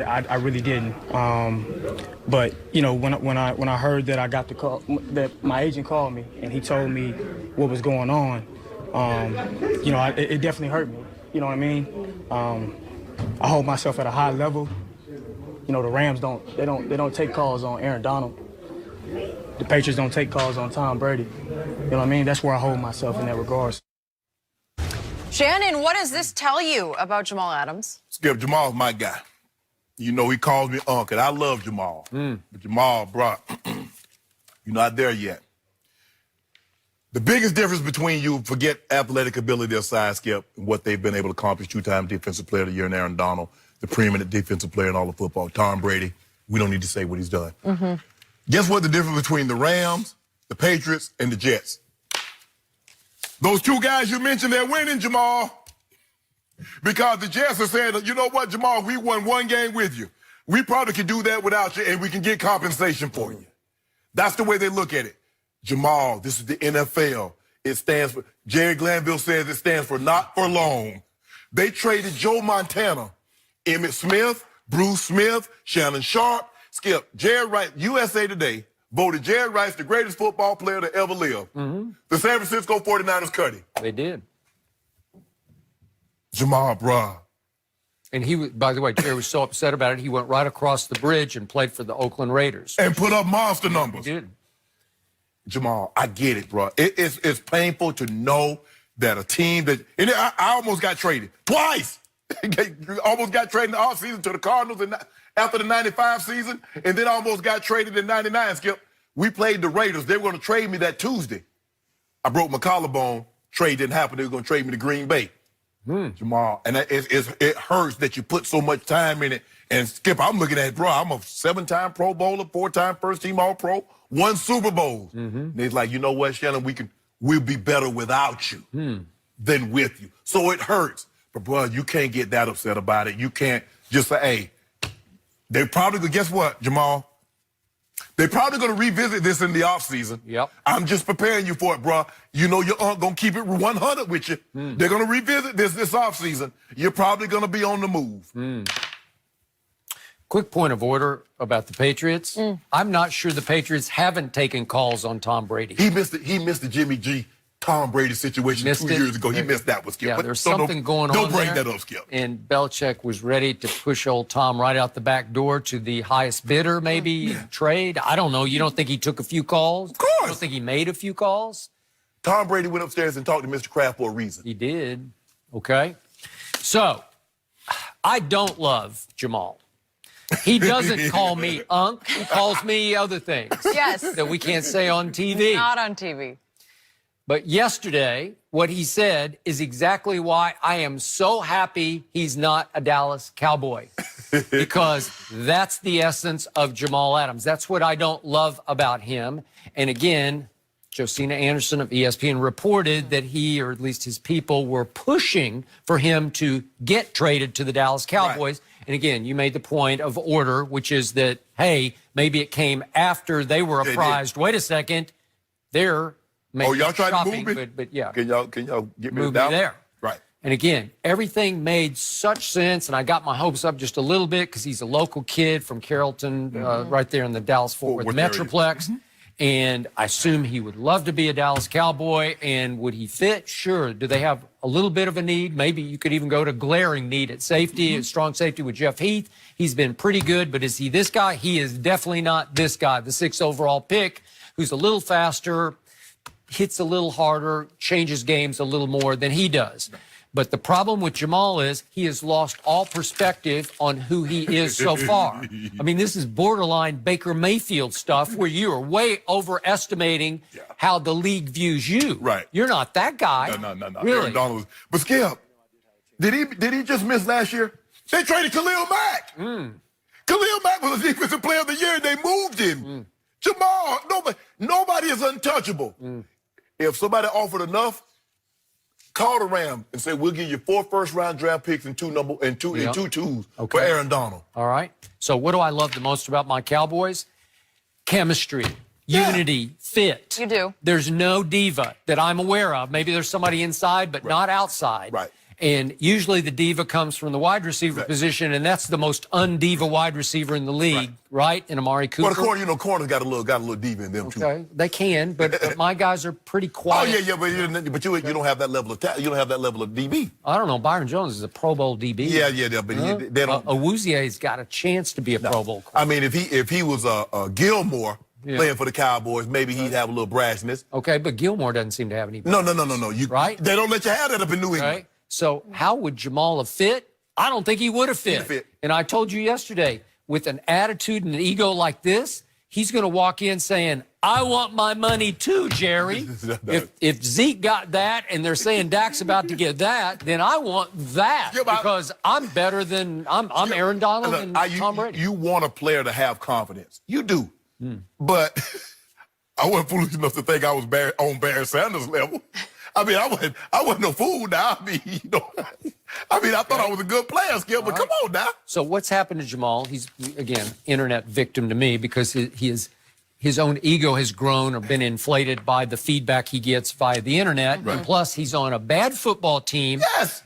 I really didn't. But you know, when I heard that I got the call, that my agent called me and he told me what was going on, you know, it definitely hurt me. You know what I mean? I hold myself at a high level. You know, the Rams don't take calls on Aaron Donald. The Patriots don't take calls on Tom Brady. You know what I mean? That's where I hold myself in that regards. Shannon, what does this tell you about Jamal Adams? Skip, Jamal's my guy. You know, he calls me uncle. I love Jamal. But Jamal, bro, you're not there yet. The biggest difference between you, forget athletic ability or size, Skip, and what they've been able to accomplish, two-time Defensive Player of the Year in Aaron Donald, the preeminent defensive player in all of football, Tom Brady. We don't need to say what he's done. Guess what the difference between the Rams, the Patriots, and the Jets? Those two guys you mentioned, they're winning, Jamal. Because the Jets are saying, you know what, Jamal, we won one game with you. We probably can do that without you, and we can get compensation for you. That's the way they look at it. Jamal, this is the NFL. It stands for, Jerry Glanville says it stands for not for long. They traded Joe Montana, Emmitt Smith, Bruce Smith, Shannon Sharp, Skip, Jerry Rice, USA Today voted Jerry Rice the greatest football player to ever live. The San Francisco 49ers cut him. They did. Jamal, bruh. And he was, by the way, Jerry was so upset about it, he went right across the bridge and played for the Oakland Raiders. And put up monster numbers. He did. Jamal, I get it, bro. It's painful to know that a team that, and I almost got traded twice. Almost got traded in the offseason to the Cardinals and after the 95 season, and then almost got traded in 99, Skip. We played the Raiders. They were going to trade me that Tuesday. I broke my collarbone. Trade didn't happen. They were going to trade me to Green Bay. Jamal, and it hurts that you put so much time in it. And Skip, I'm looking at, bro, I'm a 7-time Pro Bowler, 4-time first-team All-Pro, 1 Super Bowl. And he's like, you know what, Shannon, we'll be better without you than with you. So it hurts. But, bro, you can't get that upset about it. You can't just say, hey, they probably, guess what, Jamal? They're probably going to revisit this in the offseason. Yep. I'm just preparing you for it, bro. You know your aunt going to keep it 100 with you. They're going to revisit this offseason. You're probably going to be on the move. Quick point of order about the Patriots. I'm not sure the Patriots haven't taken calls on Tom Brady. He missed the Jimmy G. Tom Brady situation 2 years ago. He missed that one, Skip. Yeah, But there's something going on Don't bring there. that up, Skip. And Belichick was ready to push old Tom right out the back door to the highest bidder, maybe, trade. I don't know. You don't think he took a few calls? Of course. You don't think he made a few calls? Tom Brady went upstairs and talked to Mr. Kraft for a reason. He did. Okay. So, I don't love Jamal. He doesn't call me Unc. He calls me other things. Yes. That we can't say on TV. Not on TV. But yesterday, what he said is exactly why I am so happy he's not a Dallas Cowboy. Because that's the essence of Jamal Adams. That's what I don't love about him. And again, Josina Anderson of ESPN reported that he, or at least his people, were pushing for him to get traded to the Dallas Cowboys. Right. And again, you made the point of order, which is that, hey, maybe it came after they were apprised. Wait a second, they're y'all tried shopping, to move me? But yeah. Can y'all get me move down? me there? Right. And again, everything made such sense, and I got my hopes up just a little bit because he's a local kid from Carrollton, right there in the Dallas-Fort Worth Metroplex. And I assume he would love to be a Dallas Cowboy. And would he fit? Sure. Do they have a little bit of a need? Maybe you could even go to glaring need at safety, a strong safety with Jeff Heath. He's been pretty good, but is he this guy? He is definitely not this guy, the 6th overall pick, who's a little faster, hits a little harder, changes games a little more than he does. But the problem with Jamal is he has lost all perspective on who he is so far. I mean, this is borderline Baker Mayfield stuff where you are way overestimating how the league views you. Right. You're not that guy. No. Really? Aaron Donald. But Skip, did he just miss last year? They traded Khalil Mack. Khalil Mack was the defensive player of the year, and they moved him. Jamal, nobody is untouchable. If somebody offered enough, call the Rams and say, we'll give you 4 first-round draft picks and 2 twos for Aaron Donald. All right. So what do I love the most about my Cowboys? Chemistry, unity, fit. You do. There's no diva that I'm aware of. Maybe there's somebody inside, but not outside. Right. And usually the diva comes from the wide receiver position, and that's the most undiva wide receiver in the league, right? In Amari Cooper. Well, the corner's got a little diva in them too. Okay, they can, but my guys are pretty Oh quiet. yeah, but you don't have that level of you don't have that level of DB. I don't know. Byron Jones is a Pro Bowl DB. Yeah, but they don't. Awuzie's got a chance to be a Pro Bowl. I mean, if he was Gilmore playing for the Cowboys, maybe he'd have a little brashness. Okay, but Gilmore doesn't seem to have any. No. Right? They don't let you have that up in New England. Right? So how would Jamal have fit? I don't think he would have fit. And I told you yesterday, with an attitude and an ego like this, he's going to walk in saying, I want my money too, Jerry. If Zeke got that and they're saying Dak's about to get that, then I want that because I'm better than I'm Aaron Donald and Tom Brady. You want a player to have confidence. You do. But I wasn't foolish enough to think I was on Barry Sanders' level. I mean, I wasn't no fool now. I mean, I thought I was a good player, Skip, but come on now. So what's happened to Jamal? He's, again, internet victim to me because his own ego has grown or been inflated by the feedback he gets via the internet. And plus, he's on a bad football team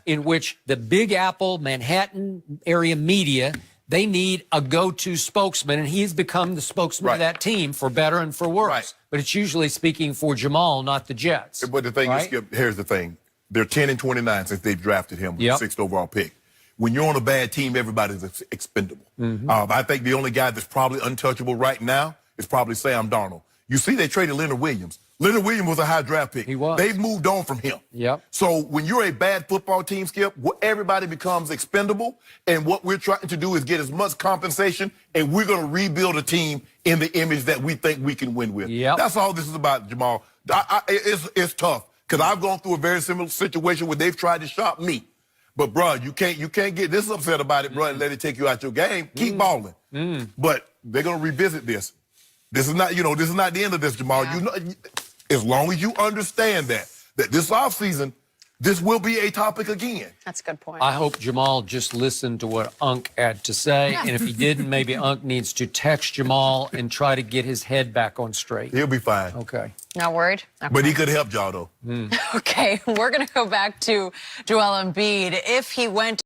in which the Big Apple, Manhattan area media, they need a go-to spokesman, and he's become the spokesman of that team for better and for worse. But it's usually speaking for Jamal, not the Jets. But the thing is, Skip, here's the thing. They're 10-29 since they've drafted him with the 6th overall pick. When you're on a bad team, everybody's expendable. I think the only guy that's probably untouchable right now is probably Sam Darnold. You see, they traded Leonard Williams. Leonard Williams was a high draft pick. He was. They've moved on from him. So when you're a bad football team, Skip, everybody becomes expendable, and what we're trying to do is get as much compensation, and we're going to rebuild a team in the image that we think we can win with. That's all this is about, Jamal. It's tough because I've gone through a very similar situation where they've tried to shop me. But, bro, you can't get this upset about it, bro, and let it take you out your game. Keep balling. But they're going to revisit this. This is not the end of this, Jamal. As long as you understand that this offseason, this will be a topic again. That's a good point. I hope Jamal just listened to what Unc had to say. And if he didn't, maybe Unc needs to text Jamal and try to get his head back on straight. He'll be fine. Okay. Not worried? Okay. But he could help y'all, though. Okay, we're going to go back to Joel Embiid. If he went